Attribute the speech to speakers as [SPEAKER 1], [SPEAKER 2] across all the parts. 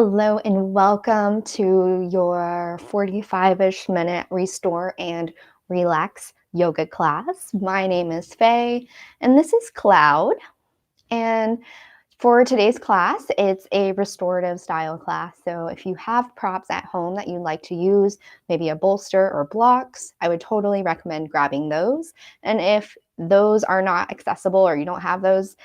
[SPEAKER 1] Hello and welcome to your 45-ish minute restore and relax yoga class. My name is Faye and this is Cloud. And for today's class, it's a restorative style class. So if you have props at home that you'd like to use, maybe a bolster or blocks, I would totally recommend grabbing those. And if those are not accessible or you don't have those,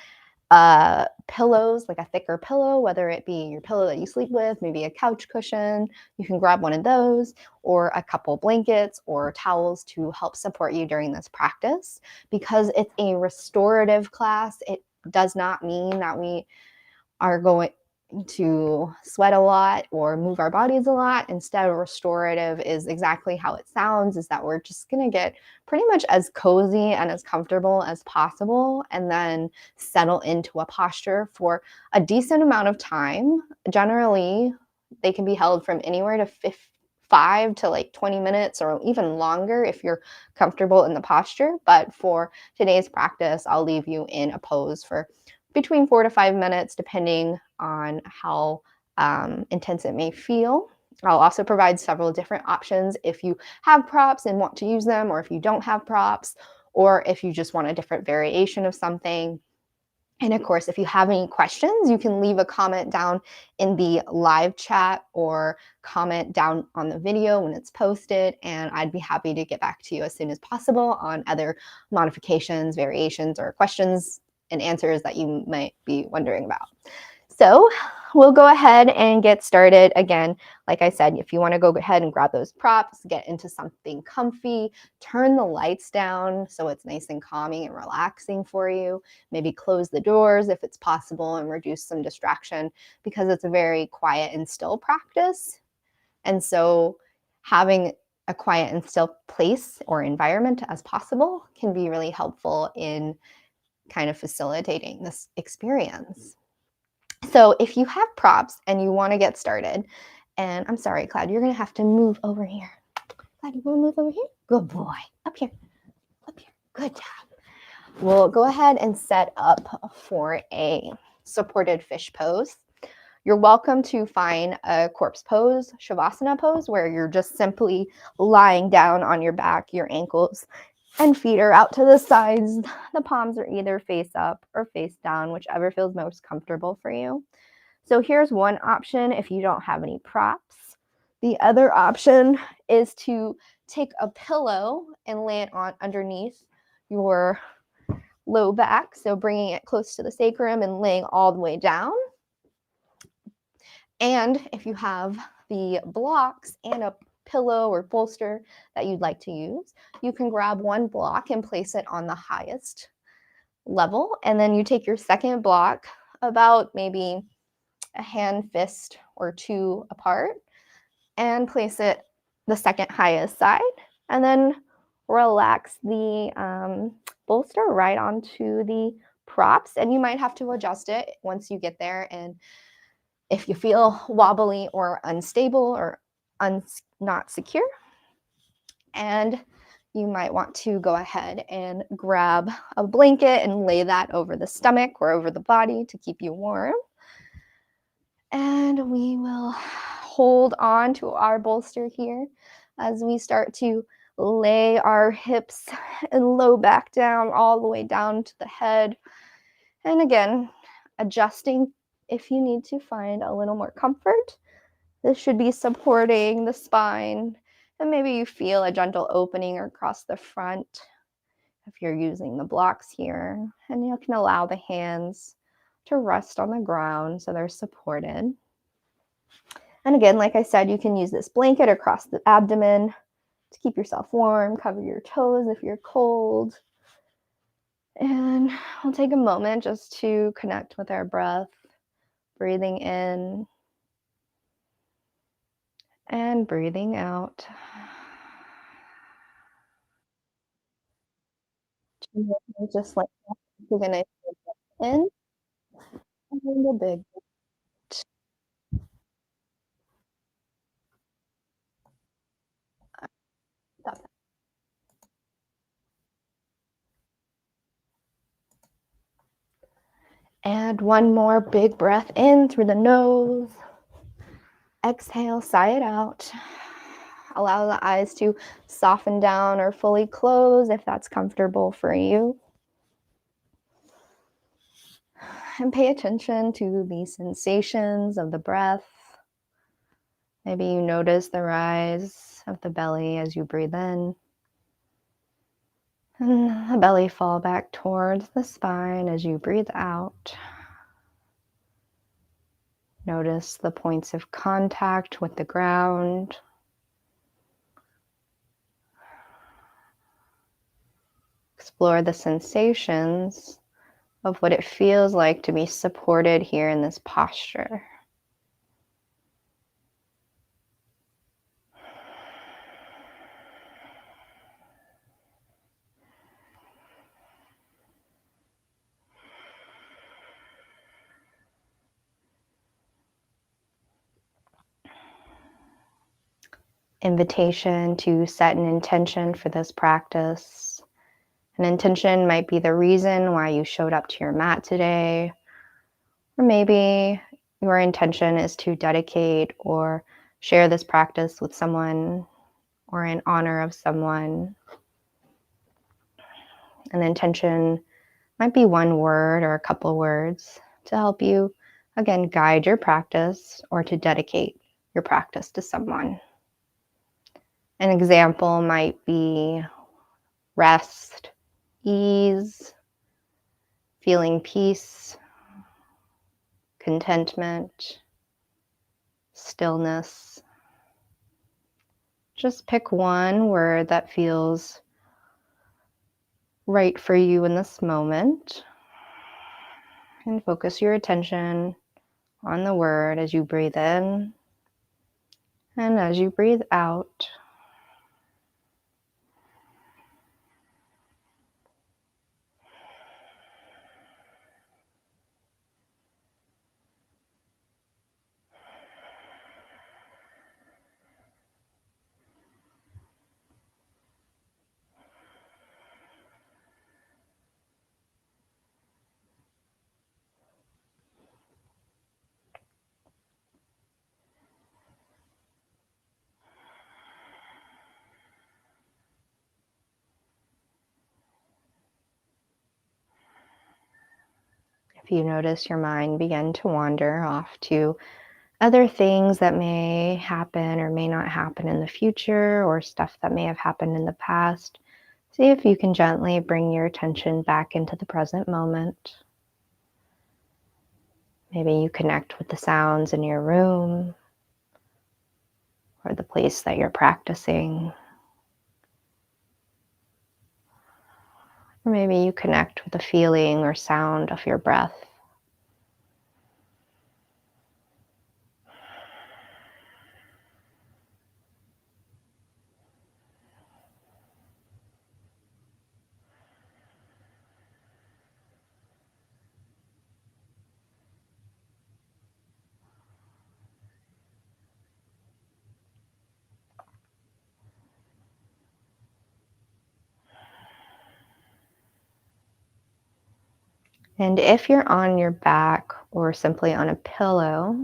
[SPEAKER 1] pillows, like a thicker pillow, whether it be your pillow that you sleep with, maybe a couch cushion, you can grab one of those, or a couple blankets or towels to help support you during this practice. Because it's a restorative class, it does not mean that we are going to sweat a lot or move our bodies a lot. Instead, restorative is exactly how it sounds, is that we're just going to get pretty much as cozy and as comfortable as possible and then settle into a posture for a decent amount of time. Generally, they can be held from anywhere to 5 to like 20 minutes or even longer if you're comfortable in the posture. But for today's practice, I'll leave you in a pose for between 4 to 5 minutes, depending on how intense it may feel. I'll also provide several different options if you have props and want to use them, or if you don't have props, or if you just want a different variation of something. And of course, if you have any questions, you can leave a comment down in the live chat or comment down on the video when it's posted, and I'd be happy to get back to you as soon as possible on other modifications, variations, or questions and answers that you might be wondering about. So we'll go ahead and get started. Again, like I said, if you want to go ahead and grab those props, get into something comfy, turn the lights down so it's nice and calming and relaxing for you. Maybe close the doors if it's possible and reduce some distraction, because it's a very quiet and still practice. And so having a quiet and still place or environment as possible can be really helpful in kind of facilitating this experience. So if you have props and you want to get started, and I'm sorry, Cloud, you're going to have to move over here. Cloud, you want to move over here? Good boy. Up here. Up here. Good job. We'll go ahead and set up for a supported fish pose. You're welcome to find a corpse pose, Shavasana pose, where you're just simply lying down on your back, your ankles and feet are out to the sides. The palms are either face up or face down, whichever feels most comfortable for you. So here's one option if you don't have any props. The other option is to take a pillow and lay it on underneath your low back, so bringing it close to the sacrum and laying all the way down. And if you have the blocks and a pillow or bolster that you'd like to use, you can grab one block and place it on the highest level. And then you take your second block about maybe a hand, fist, or two apart and place it the second highest side. And then relax the bolster right onto the props. And you might have to adjust it once you get there. And if you feel wobbly or unstable or not secure, and you might want to go ahead and grab a blanket and lay that over the stomach or over the body to keep you warm. And we will hold on to our bolster here as we start to lay our hips and low back down all the way down to the head. And again, adjusting if you need to find a little more comfort. This should be supporting the spine. And maybe you feel a gentle opening across the front if you're using the blocks here. And you can allow the hands to rest on the ground so they're supported. And again, like I said, you can use this blanket across the abdomen to keep yourself warm, cover your toes if you're cold. And we'll take a moment just to connect with our breath, breathing in and breathing out. Just like that, we're going to in and a big breath. And one more big breath in through the nose Exhale, sigh it out. Allow the eyes to soften down or fully close if that's comfortable for you. And pay attention to the sensations of the breath. Maybe you notice the rise of the belly as you breathe in. And the belly fall back towards the spine as you breathe out. Notice the points of contact with the ground. Explore the sensations of what it feels like to be supported here in this posture. Invitation to set an intention for this practice. An intention might be the reason why you showed up to your mat today, or maybe your intention is to dedicate or share this practice with someone or in honor of someone. An intention might be one word or a couple words to help you, again, guide your practice or to dedicate your practice to someone. An example might be rest, ease, feeling peace, contentment, stillness. Just pick one word that feels right for you in this moment and focus your attention on the word as you breathe in and as you breathe out. If you notice your mind begin to wander off to other things that may happen or may not happen in the future, or stuff that may have happened in the past, see if you can gently bring your attention back into the present moment. Maybe you connect with the sounds in your room or the place that you're practicing. Or maybe you connect with the feeling or sound of your breath. And if you're on your back or simply on a pillow,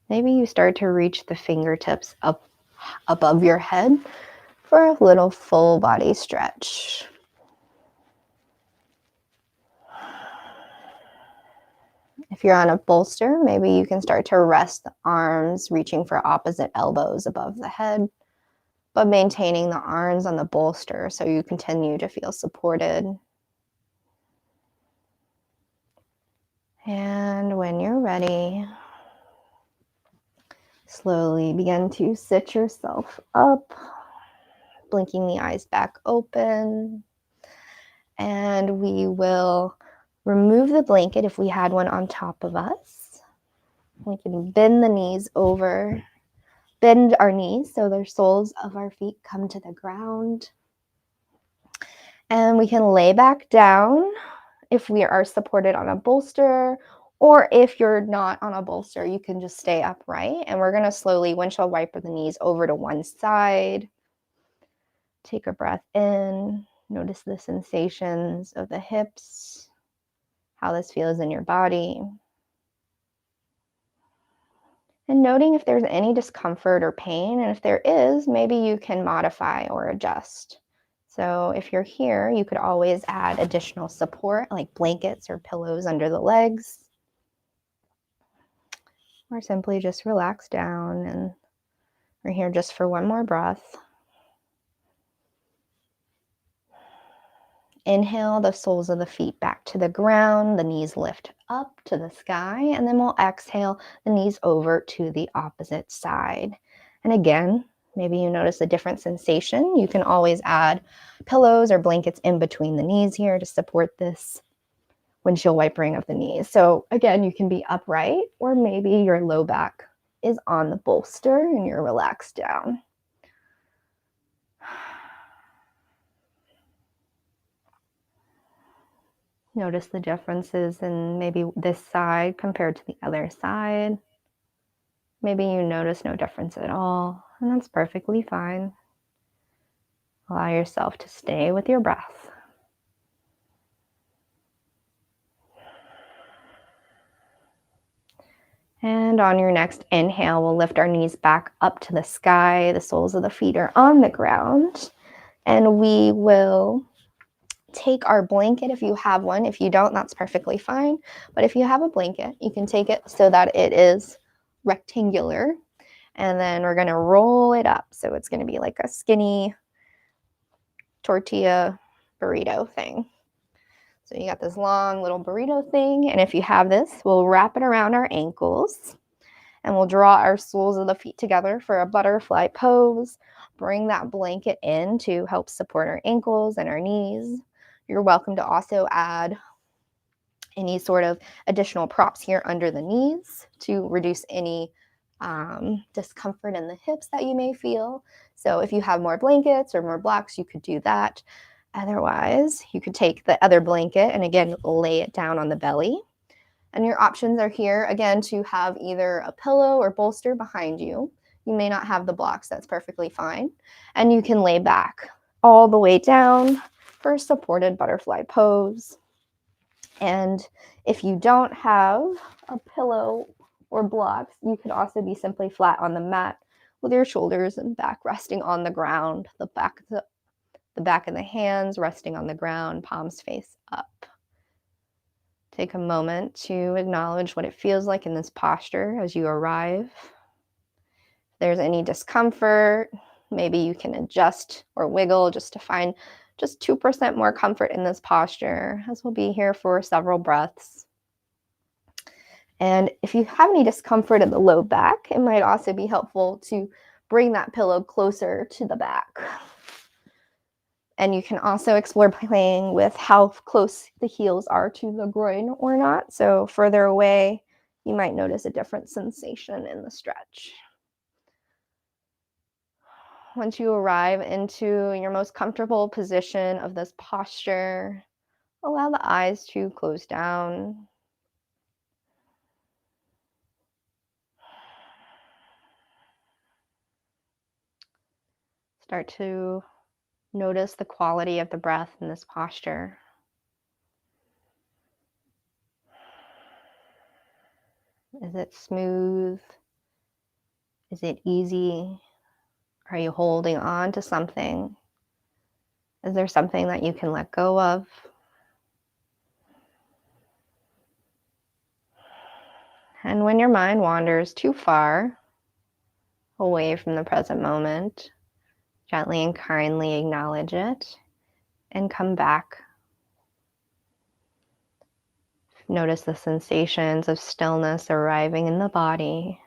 [SPEAKER 1] maybe you start to reach the fingertips up above your head for a little full body stretch. If you're on a bolster, maybe you can start to rest the arms, reaching for opposite elbows above the head, but maintaining the arms on the bolster so you continue to feel supported. And when you're ready, slowly begin to sit yourself up, blinking the eyes back open. And we will remove the blanket if we had one on top of us. We can bend the knees over, bend our knees so the soles of our feet come to the ground. And we can lay back down if we are supported on a bolster, or if you're not on a bolster, you can just stay upright. And we're going to slowly windshield wiper the knees over to one side. Take a breath in. Notice the sensations of the hips, how this feels in your body. And noting if there's any discomfort or pain, and if there is, maybe you can modify or adjust. So if you're here, you could always add additional support like blankets or pillows under the legs, or simply just relax down. And we're here just for one more breath. Inhale the soles of the feet back to the ground, the knees lift up to the sky, and then we'll exhale the knees over to the opposite side. And again, maybe you notice a different sensation. You can always add pillows or blankets in between the knees here to support this windshield wipering of the knees. So again, you can be upright, or maybe your low back is on the bolster and you're relaxed down. Notice the differences in maybe this side compared to the other side. Maybe you notice no difference at all, and that's perfectly fine. Allow yourself to stay with your breath. And on your next inhale, we'll lift our knees back up to the sky. The soles of the feet are on the ground. And we will take our blanket if you have one. If you don't, that's perfectly fine. But if you have a blanket, you can take it so that it is rectangular. And then we're going to roll it up. So it's going to be like a skinny tortilla burrito thing. So you got this long little burrito thing. And if you have this, we'll wrap it around our ankles. And we'll draw our soles of the feet together for a butterfly pose. Bring that blanket in to help support our ankles and our knees. You're welcome to also add any sort of additional props here under the knees to reduce any discomfort in the hips that you may feel. So if you have more blankets or more blocks, you could do that. Otherwise, you could take the other blanket and again, lay it down on the belly. And your options are here, again, to have either a pillow or bolster behind you. You may not have the blocks, that's perfectly fine. And you can lay back all the way down for a supported butterfly pose. And if you don't have a pillow or blocks, you could also be simply flat on the mat with your shoulders and back resting on the ground, the back of the hands resting on the ground, palms face up. Take a moment to acknowledge what it feels like in this posture as you arrive. If there's any discomfort, maybe you can adjust or wiggle just to find just 2% more comfort in this posture, as we'll be here for several breaths. And if you have any discomfort in the low back, it might also be helpful to bring that pillow closer to the back. And you can also explore playing with how close the heels are to the groin or not. So further away, you might notice a different sensation in the stretch. Once you arrive into your most comfortable position of this posture, allow the eyes to close down. Start to notice the quality of the breath in this posture. Is it smooth? Is it easy? Are you holding on to something? Is there something that you can let go of? And when your mind wanders too far away from the present moment, gently and kindly acknowledge it and come back. Notice the sensations of stillness arriving in the body.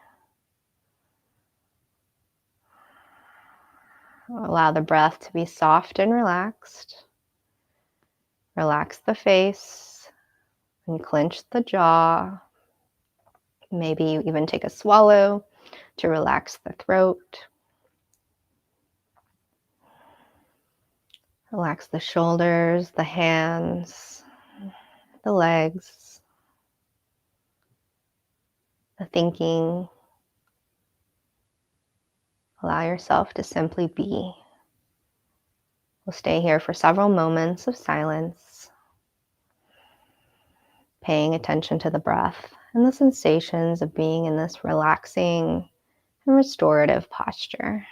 [SPEAKER 1] Allow the breath to be soft and relaxed. Relax the face and clench the jaw. Maybe you even take a swallow to relax the throat. Relax the shoulders, the hands, the legs, the thinking. Allow yourself to simply be. We'll stay here for several moments of silence, paying attention to the breath and the sensations of being in this relaxing and restorative posture.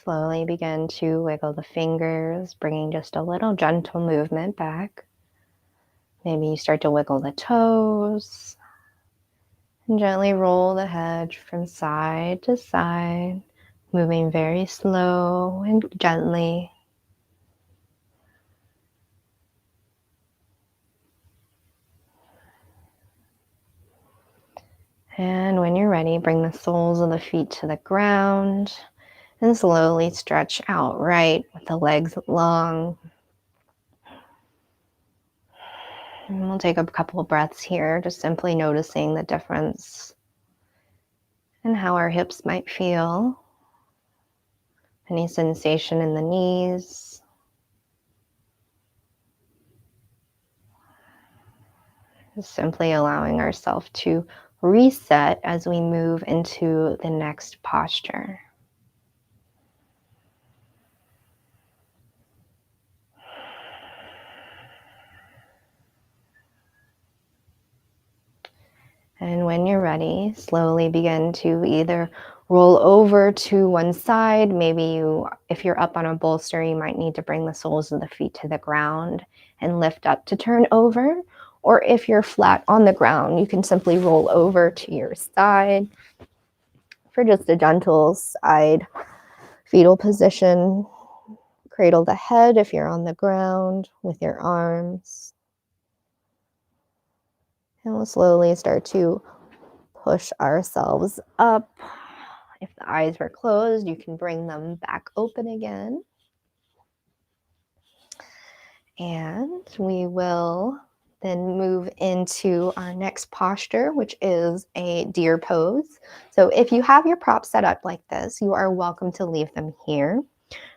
[SPEAKER 1] Slowly begin to wiggle the fingers, bringing just a little gentle movement back. Maybe you start to wiggle the toes and gently roll the head from side to side, moving very slow and gently. And when you're ready, bring the soles of the feet to the ground and slowly stretch outright with the legs long. And we'll take a couple of breaths here, just simply noticing the difference in how our hips might feel. Any sensation in the knees. Just simply allowing ourselves to reset as we move into the next posture. And when you're ready, slowly begin to either roll over to one side. Maybe if you're up on a bolster, you might need to bring the soles of the feet to the ground and lift up to turn over. Or if you're flat on the ground, you can simply roll over to your side for just a gentle side fetal position. Cradle the head if you're on the ground with your arms. And we'll slowly start to push ourselves up. If the eyes were closed, you can bring them back open again. And we will then move into our next posture, which is a deer pose. So if you have your props set up like this, you are welcome to leave them here.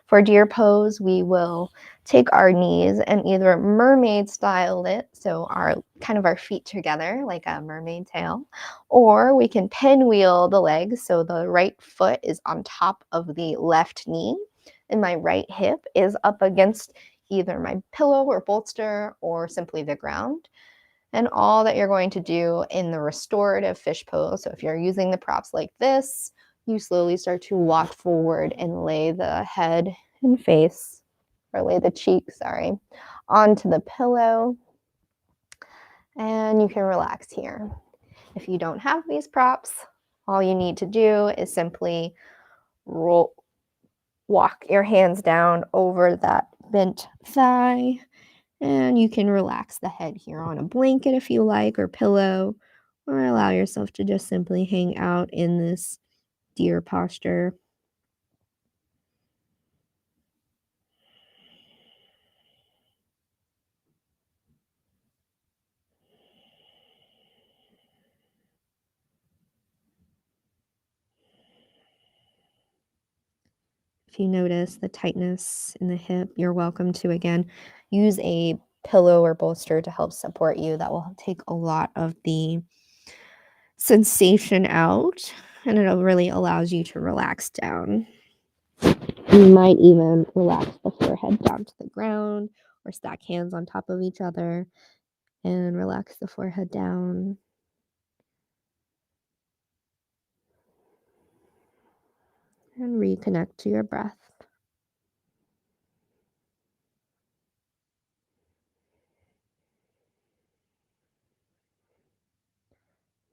[SPEAKER 1] For deer pose, we will take our knees and either mermaid style it, so our feet together like a mermaid tail, or we can pinwheel the legs so the right foot is on top of the left knee and my right hip is up against either my pillow or bolster or simply the ground. And all that you're going to do in the restorative fish pose, so if you're using the props like this, you slowly start to walk forward and lay the head and face, or lay the cheek, sorry, onto the pillow. And you can relax here. If you don't have these props, all you need to do is simply walk your hands down over that bent thigh, and you can relax the head here on a blanket if you like, or pillow, or allow yourself to just simply hang out in this deer posture. If you notice the tightness in the hip, you're welcome to, again, use a pillow or bolster to help support you. That will take a lot of the sensation out, and it really allows you to relax down. You might even relax the forehead down to the ground or stack hands on top of each other and relax the forehead down. And reconnect to your breath.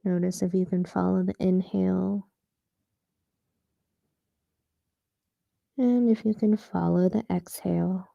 [SPEAKER 1] Notice if you can follow the inhale, and if you can follow the exhale.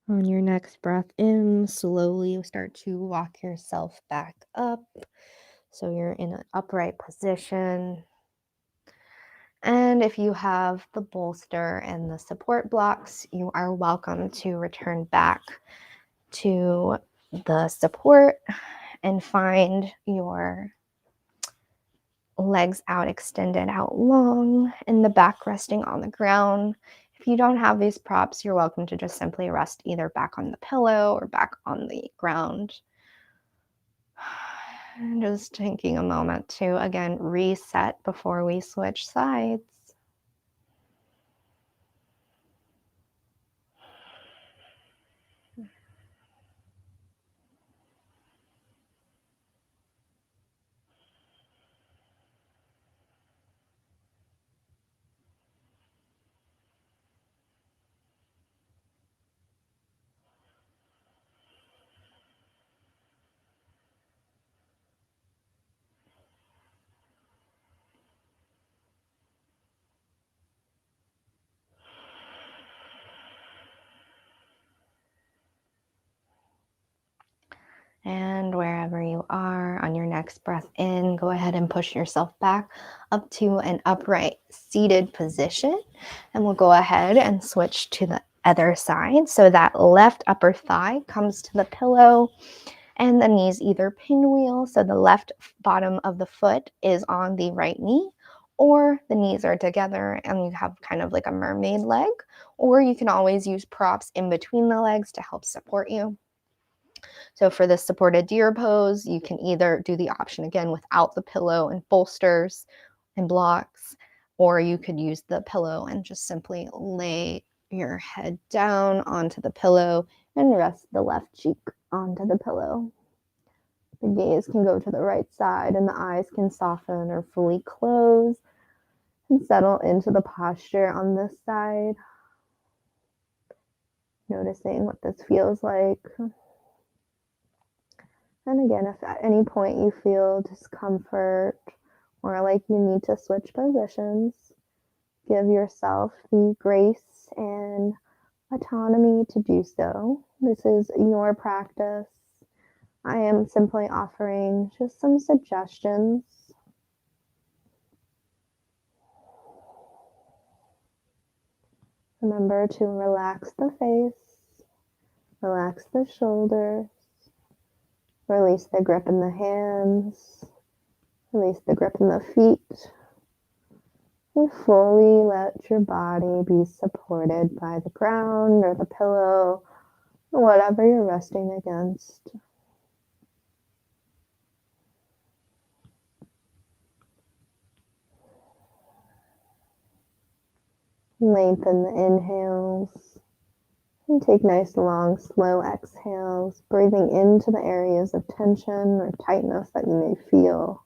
[SPEAKER 1] On your next breath in, slowly start to walk yourself back up. So you're in an upright position. And if you have the bolster and the support blocks, you are welcome to return back to the support and find your legs out, extended out long, and the back resting on the ground. If you don't have these props, you're welcome to just simply rest either back on the pillow or back on the ground. And just taking a moment to, again, reset before we switch sides. And wherever you are, on your next next breath in, go ahead and push yourself back up to an upright seated position. And we'll go ahead and switch to the other side. So that left upper thigh comes to the pillow and the knees either pinwheel. So the left bottom of the foot is on the right knee, or the knees are together and you have kind of like a mermaid leg, or you can always use props in between the legs to help support you. So for the supported deer pose, you can either do the option again without the pillow and bolsters and blocks, or you could use the pillow and just simply lay your head down onto the pillow and rest the left cheek onto the pillow. The gaze can go to the right side and the eyes can soften or fully close and settle into the posture on this side. Noticing what this feels like. And again, if at any point you feel discomfort or like you need to switch positions, give yourself the grace and autonomy to do so. This is your practice. I am simply offering just some suggestions. Remember to relax the face, relax the shoulders, release the grip in the hands, release the grip in the feet, and fully let your body be supported by the ground or the pillow, or whatever you're resting against. Lengthen the inhales and take nice, long, slow exhales, breathing into the areas of tension or tightness that you may feel.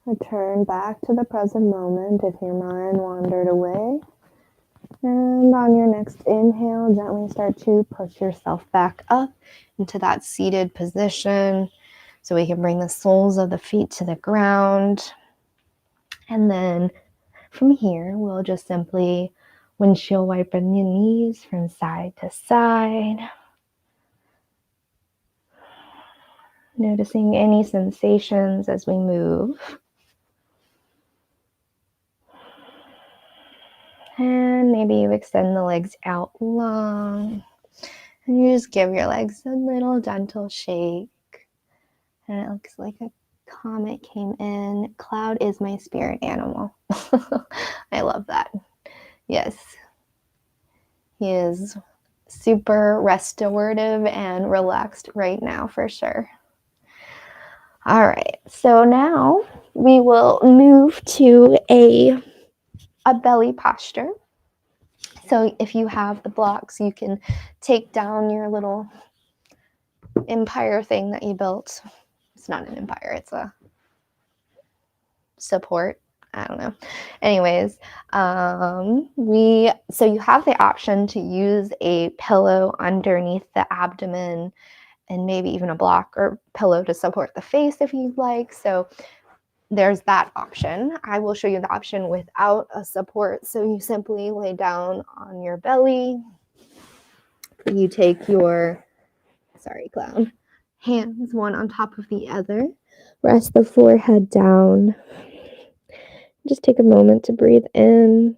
[SPEAKER 1] Return back to the present moment if your mind wandered away. And on your next inhale, gently start to push yourself back up into that seated position. So we can bring the soles of the feet to the ground. And then from here, we'll just simply windshield wipe the knees from side to side. Noticing any sensations as we move. And maybe you extend the legs out long. And you just give your legs a little gentle shake. And it looks like a comment came in. Cloud is my spirit animal. I love that. Yes. He is super restorative and relaxed right now for sure. All right, so now we will move to a belly posture. So if you have the blocks, you can take down your little empire thing that you built. It's not an empire, it's a support. I don't know. Anyways, so you have the option to use a pillow underneath the abdomen and maybe even a block or pillow to support the face if you'd like. So there's that option. I will show you the option without a support. So you simply lay down on your belly. You take your, sorry, clown, hands one on top of the other. Rest the forehead down. Just take a moment to breathe in.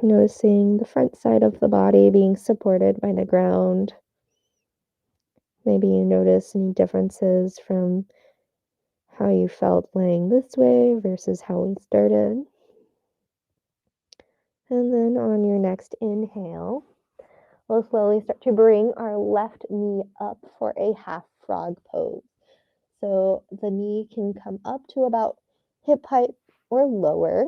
[SPEAKER 1] Noticing the front side of the body being supported by the ground. Maybe you notice any differences from how you felt laying this way versus how we started. And then on your next inhale, we'll slowly start to bring our left knee up for a half frog pose. So the knee can come up to about hip height or lower.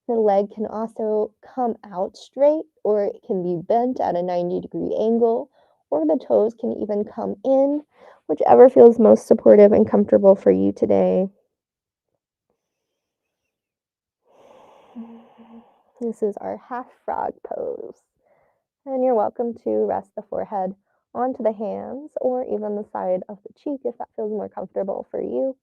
[SPEAKER 1] The leg can also come out straight, or it can be bent at a 90-degree angle, or the toes can even come in, whichever feels most supportive and comfortable for you today. This is our half frog pose. And you're welcome to rest the forehead onto the hands or even the side of the cheek if that feels more comfortable for you.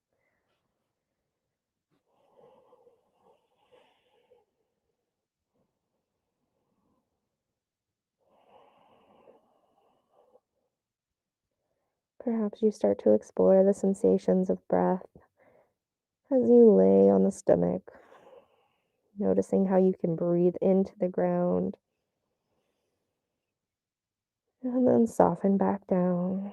[SPEAKER 1] Perhaps you start to explore the sensations of breath as you lay on the stomach, noticing how you can breathe into the ground and then soften back down.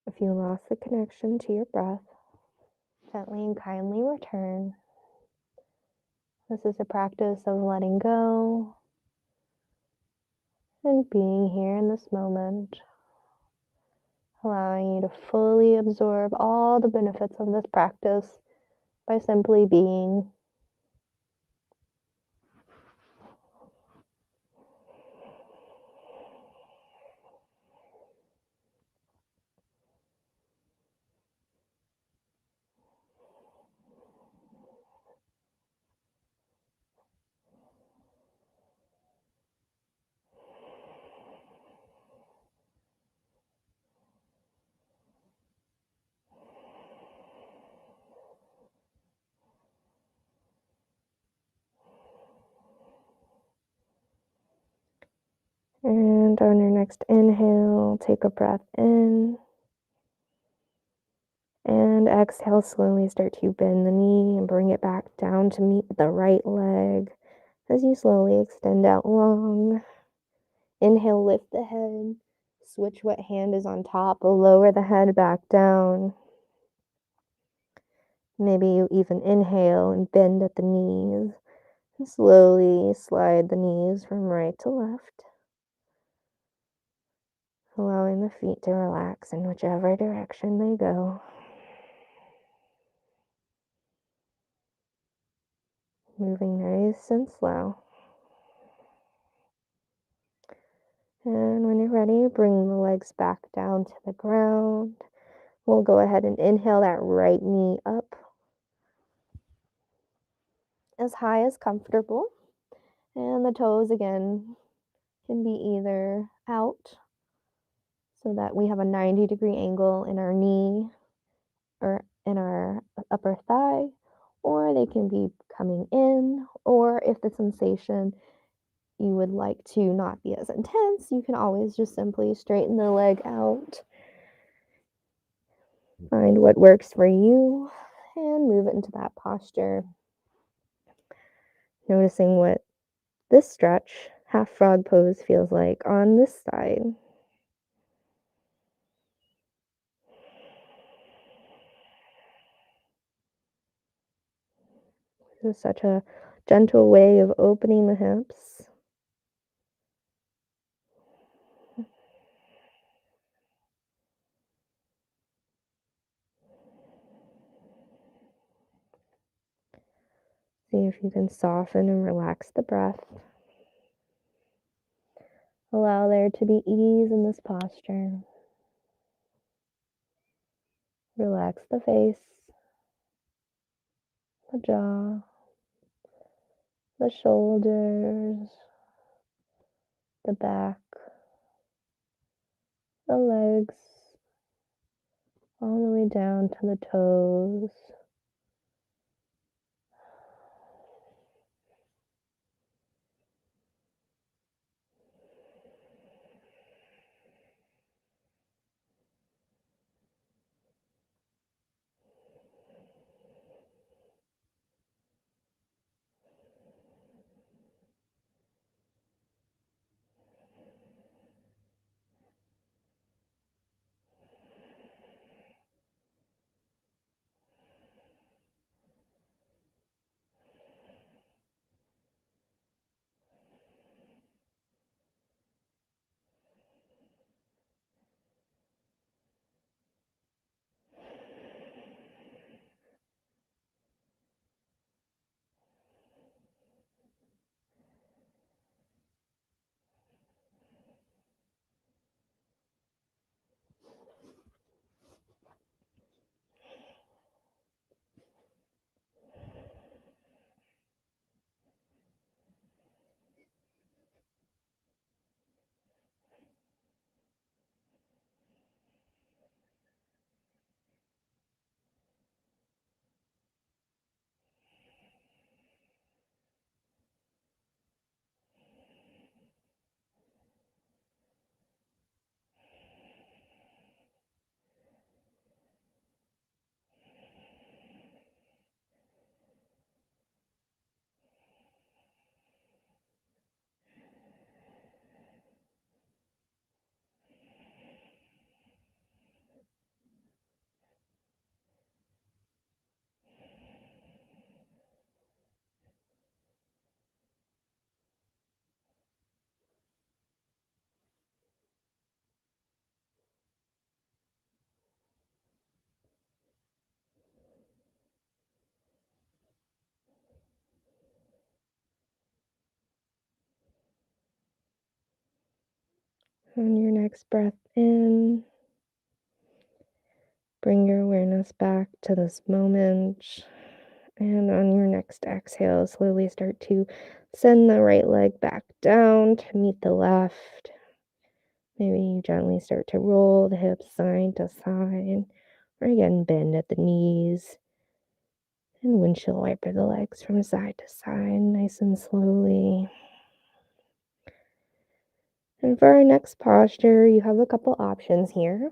[SPEAKER 1] If you lost the connection to your breath, gently and kindly return. This is a practice of letting go and being here in this moment, allowing you to fully absorb all the benefits of this practice by simply being. And on your next inhale, take a breath in. And exhale, slowly start to bend the knee and bring it back down to meet the right leg as you slowly extend out long. Inhale, lift the head. Switch what hand is on top. Lower the head back down. Maybe you even inhale and bend at the knees. And slowly slide the knees from right to left, allowing the feet to relax in whichever direction they go. Moving nice and slow. And when you're ready, bring the legs back down to the ground. We'll go ahead and inhale that right knee up as high as comfortable. And the toes again can be either out so that we have a 90-degree angle in our knee or in our upper thigh, or they can be coming in, or if the sensation you would like to not be as intense, you can always just simply straighten the leg out. Find what works for you and move it into that posture. Noticing what this stretch, half frog pose, feels like on this side. This is such a gentle way of opening the hips. See if you can soften and relax the breath. Allow there to be ease in this posture. Relax the face, the jaw, the shoulders, the back, the legs, all the way down to the toes. On your next breath in, bring your awareness back to this moment. And on your next exhale, slowly start to send the right leg back down to meet the left. Maybe you gently start to roll the hips side to side, or again, bend at the knees. And windshield wiper the legs from side to side, nice and slowly. And for our next posture, you have a couple options here.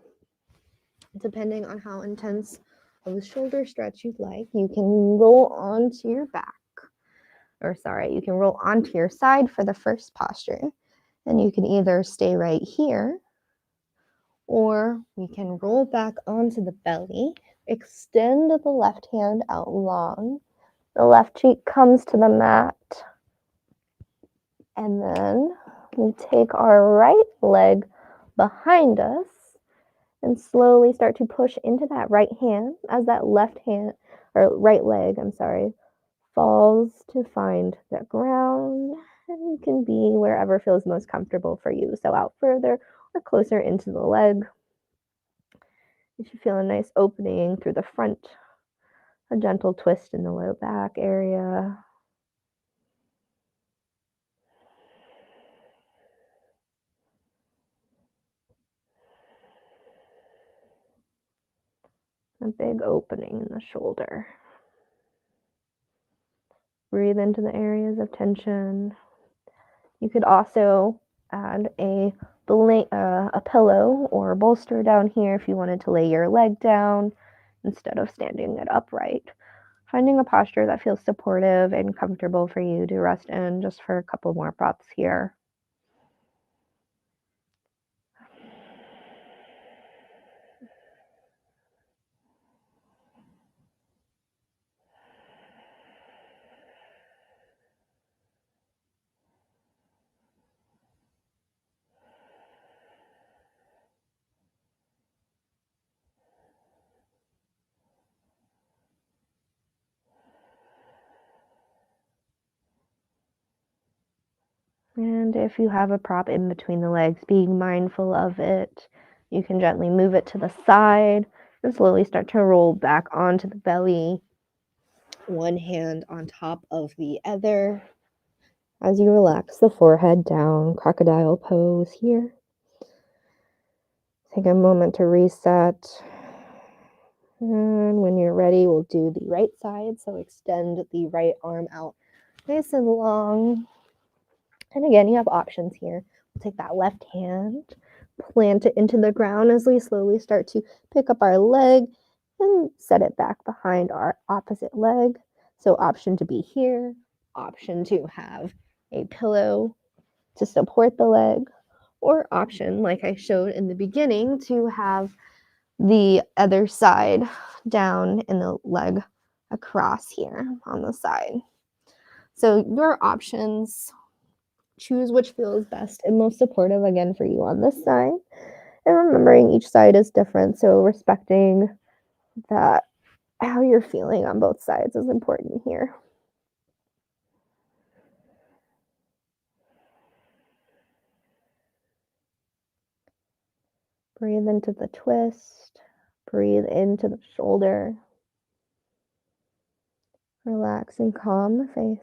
[SPEAKER 1] Depending on how intense of a shoulder stretch you'd like, you can roll onto your back. You can roll onto your side for the first posture. And you can either stay right here, or we can roll back onto the belly, extend the left hand out long. The left cheek comes to the mat. And then we take our right leg behind us and slowly start to push into that right hand as that right leg, falls to find the ground. And you can be wherever feels most comfortable for you. So out further or closer into the leg. You should feel a nice opening through the front, a gentle twist in the low back area. A big opening in the shoulder. Breathe into the areas of tension. You could also add a pillow or a bolster down here if you wanted to lay your leg down instead of standing it upright. Finding a posture that feels supportive and comfortable for you to rest in just for a couple more breaths here. And if you have a prop in between the legs, being mindful of it, you can gently move it to the side and slowly start to roll back onto the belly. One hand on top of the other as you relax the forehead down, crocodile pose here. Take a moment to reset. And when you're ready, we'll do the right side. So extend the right arm out nice and long. And again, you have options here. We'll take that left hand, plant it into the ground as we slowly start to pick up our leg and set it back behind our opposite leg. So option to be here, option to have a pillow to support the leg, or option, like I showed in the beginning, to have the other side down in the leg across here on the side. So your options, choose which feels best and most supportive again for you on this side. And remembering each side is different, so respecting that how you're feeling on both sides is important here. Breathe into the twist. Breathe into the shoulder. Relax and calm the face.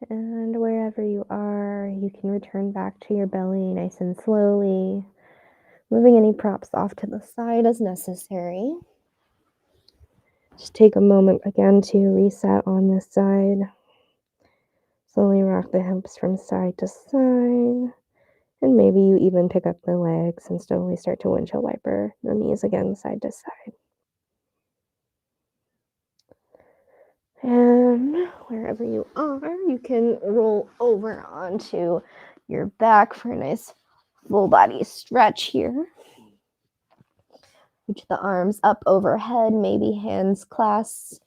[SPEAKER 1] And wherever you are, you can return back to your belly nice and slowly, moving any props off to the side as necessary. Just take a moment again to reset on this side. Slowly rock the hips from side to side. And maybe you even pick up the legs and slowly start to windshield wiper the knees again side to side. And wherever you are, you can roll over onto your back for a nice full body stretch here. Reach the arms up overhead, maybe hands clasped.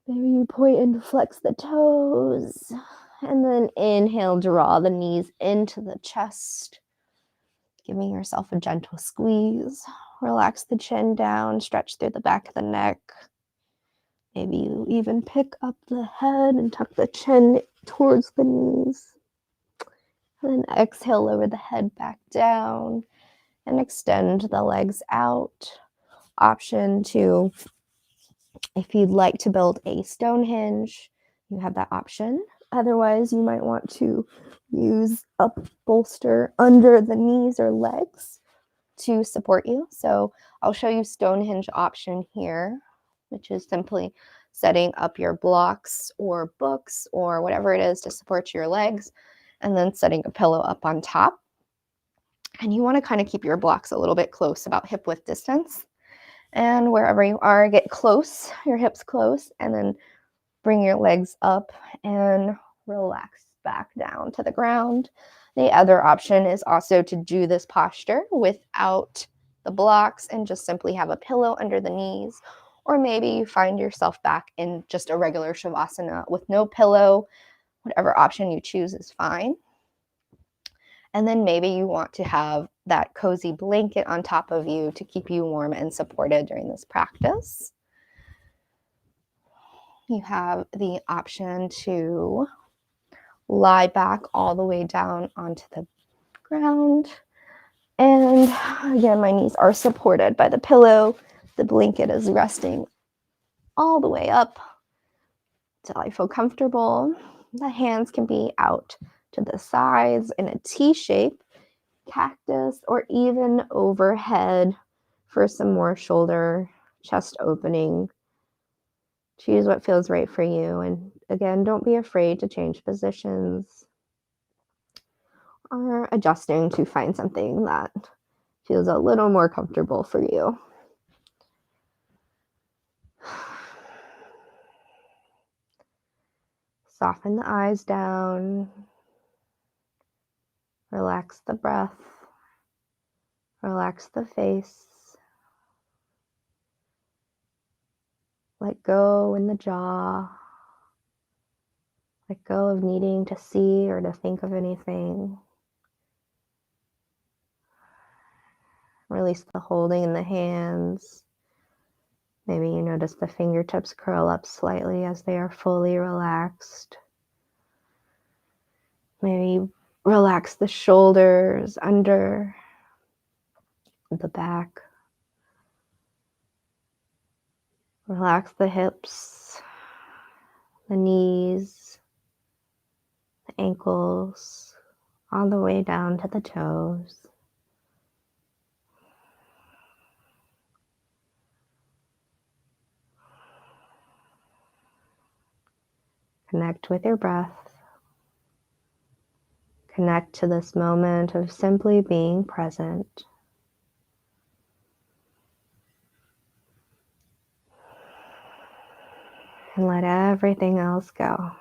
[SPEAKER 1] Maybe you point and flex the toes. And then inhale, draw the knees into the chest, giving yourself a gentle squeeze. Relax the chin down, stretch through the back of the neck. Maybe you even pick up the head and tuck the chin towards the knees. And then exhale, lower the head back down. and extend the legs out. Option two, if you'd like to build a stone hinge, you have that option. Otherwise, you might want to use a bolster under the knees or legs to support you. So I'll show you stone hinge option here, which is simply setting up your blocks or books or whatever it is to support your legs, and then setting a pillow up on top. And you want to kind of keep your blocks a little bit close, about hip width distance. And wherever you are, get close, your hips close, and then bring your legs up and relax back down to the ground. The other option is also to do this posture without the blocks and just simply have a pillow under the knees. Or maybe you find yourself back in just a regular Shavasana with no pillow. Whatever option you choose is fine. And then maybe you want to have that cozy blanket on top of you to keep you warm and supported during this practice. You have the option to lie back all the way down onto the ground. And again, my knees are supported by the pillow. The blanket is resting all the way up till I feel comfortable. The hands can be out to the sides in a T shape, cactus, or even overhead for some more shoulder, chest opening. Choose what feels right for you. And again, don't be afraid to change positions or adjusting to find something that feels a little more comfortable for you. Soften the eyes down. Relax the breath. Relax the face. Let go in the jaw. Let go of needing to see or to think of anything. Release the holding in the hands. Maybe you notice the fingertips curl up slightly as they are fully relaxed. Maybe relax the shoulders under the back. Relax the hips, the knees, the ankles, all the way down to the toes. Connect with your breath. Connect to this moment of simply being present. And let everything else go.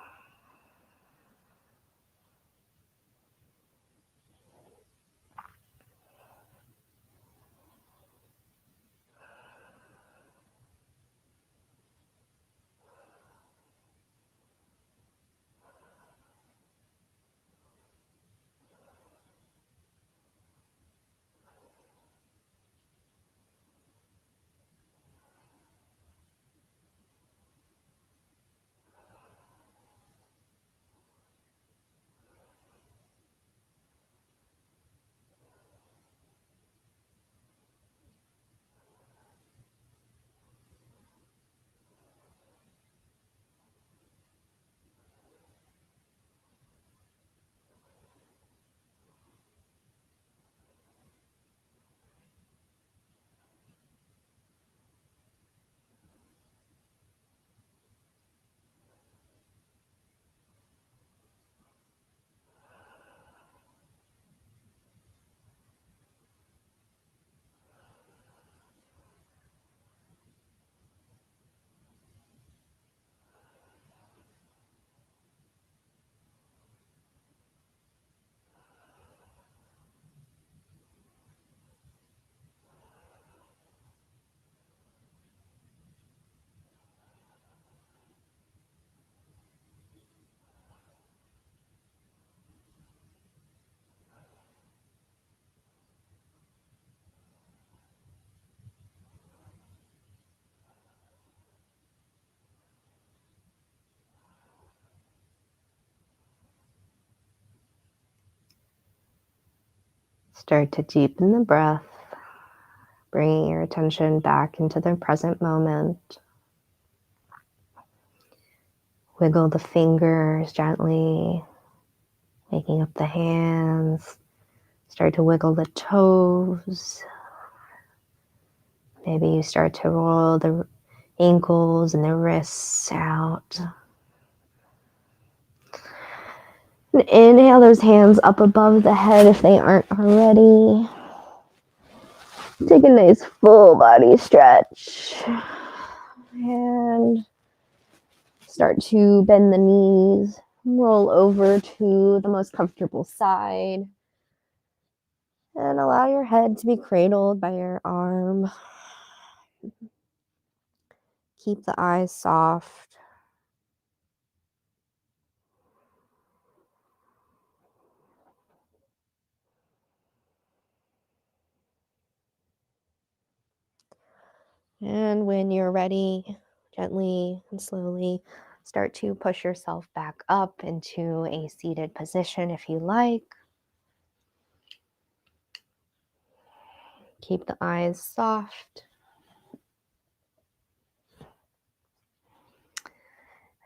[SPEAKER 1] Start to deepen the breath. bringing your attention back into the present moment. Wiggle the fingers gently, waking up the hands. Start to wiggle the toes. Maybe you start to roll the ankles and the wrists out. And inhale those hands up above the head if they aren't already. Take a nice full body stretch. And start to bend the knees. Roll over to the most comfortable side. And allow your head to be cradled by your arm. Keep the eyes soft. And when you're ready, gently and slowly start to push yourself back up into a seated position if you like. Keep the eyes soft.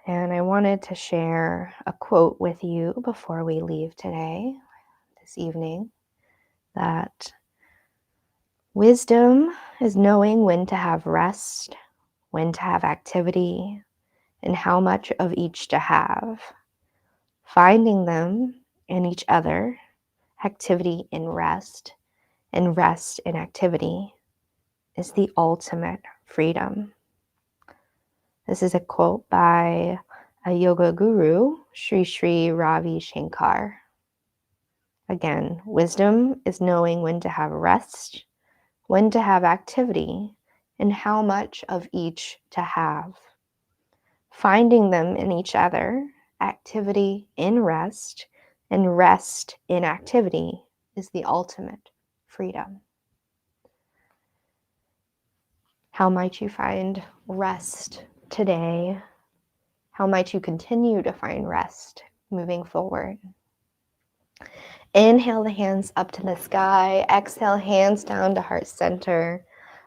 [SPEAKER 1] And I wanted to share a quote with you before we leave today, this evening, that wisdom is knowing when to have rest, when to have activity, and how much of each to have. Finding them in each other, activity in rest, and rest in activity, is the ultimate freedom. This is a quote by a yoga guru, Sri Sri Ravi Shankar. Again, wisdom is knowing when to have rest, when to have activity, and how much of each to have. Finding them in each other, activity in rest, and rest in activity, is the ultimate freedom. How might you find rest today? How might you continue to find rest moving forward? Inhale the hands up to the sky. Exhale, hands down to heart center.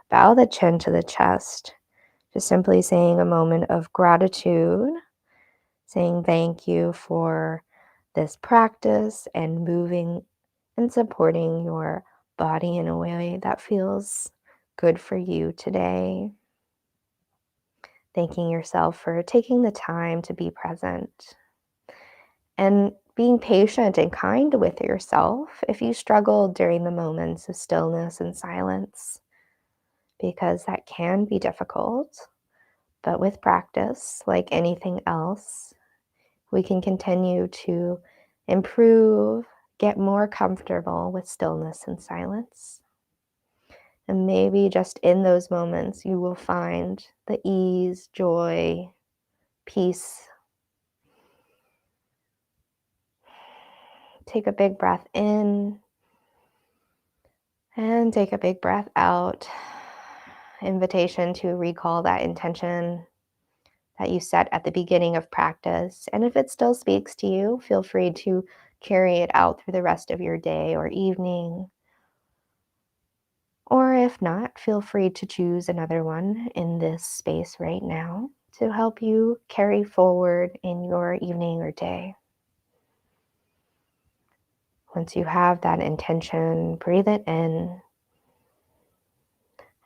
[SPEAKER 1] Bow the chin to the chest. Just simply saying a moment of gratitude, saying thank you for this practice and moving and supporting your body in a way that feels good for you today. Thanking yourself for taking the time to be present and being patient and kind with yourself if you struggle during the moments of stillness and silence, because that can be difficult. But with practice, like anything else, we can continue to improve, get more comfortable with stillness and silence. And maybe just in those moments, you will find the ease, joy, peace. Take a big breath in and take a big breath out. Invitation to recall that intention that you set at the beginning of practice. And if it still speaks to you, feel free to carry it out through the rest of your day or evening. Or if not, feel free to choose another one in this space right now to help you carry forward in your evening or day. Once you have that intention, breathe it in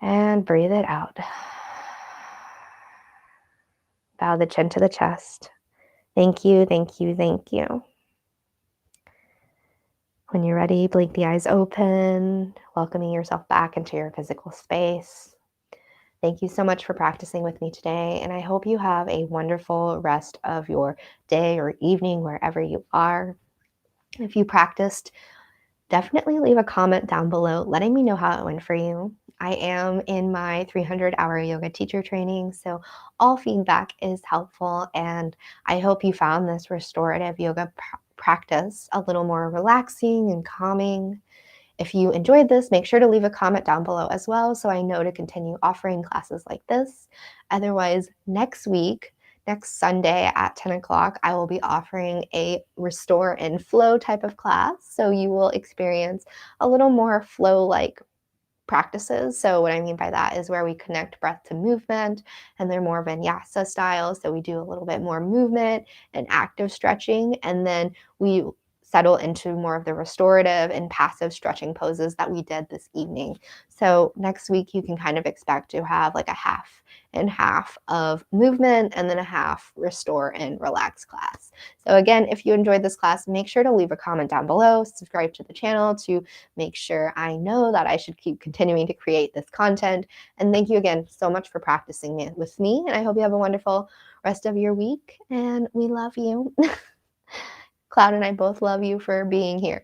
[SPEAKER 1] and breathe it out. Bow the chin to the chest. Thank you, thank you, thank you. When you're ready, blink the eyes open, welcoming yourself back into your physical space. Thank you so much for practicing with me today, and I hope you have a wonderful rest of your day or evening wherever you are. If you practiced, definitely leave a comment down below letting me know how it went for you. I am in my 300-hour yoga teacher training, so all feedback is helpful, and I hope you found this restorative yoga practice a little more relaxing and calming. If you enjoyed this, make sure to leave a comment down below as well so I know to continue offering classes like this. Otherwise, next week, next Sunday at 10 o'clock, I will be offering a restore and flow type of class. So you will experience a little more flow-like practices. So what I mean by that is where we connect breath to movement, and they're more vinyasa style. So we do a little bit more movement and active stretching, and then we settle into more of the restorative and passive stretching poses that we did this evening. So next week you can kind of expect to have like a half and half of movement and then a half restore and relax class. So again, if you enjoyed this class, make sure to leave a comment down below, subscribe to the channel to make sure I know that I should keep continuing to create this content. And thank you again so much for practicing it with me. And I hope you have a wonderful rest of your week. And we love you. Cloud and I both love you for being here.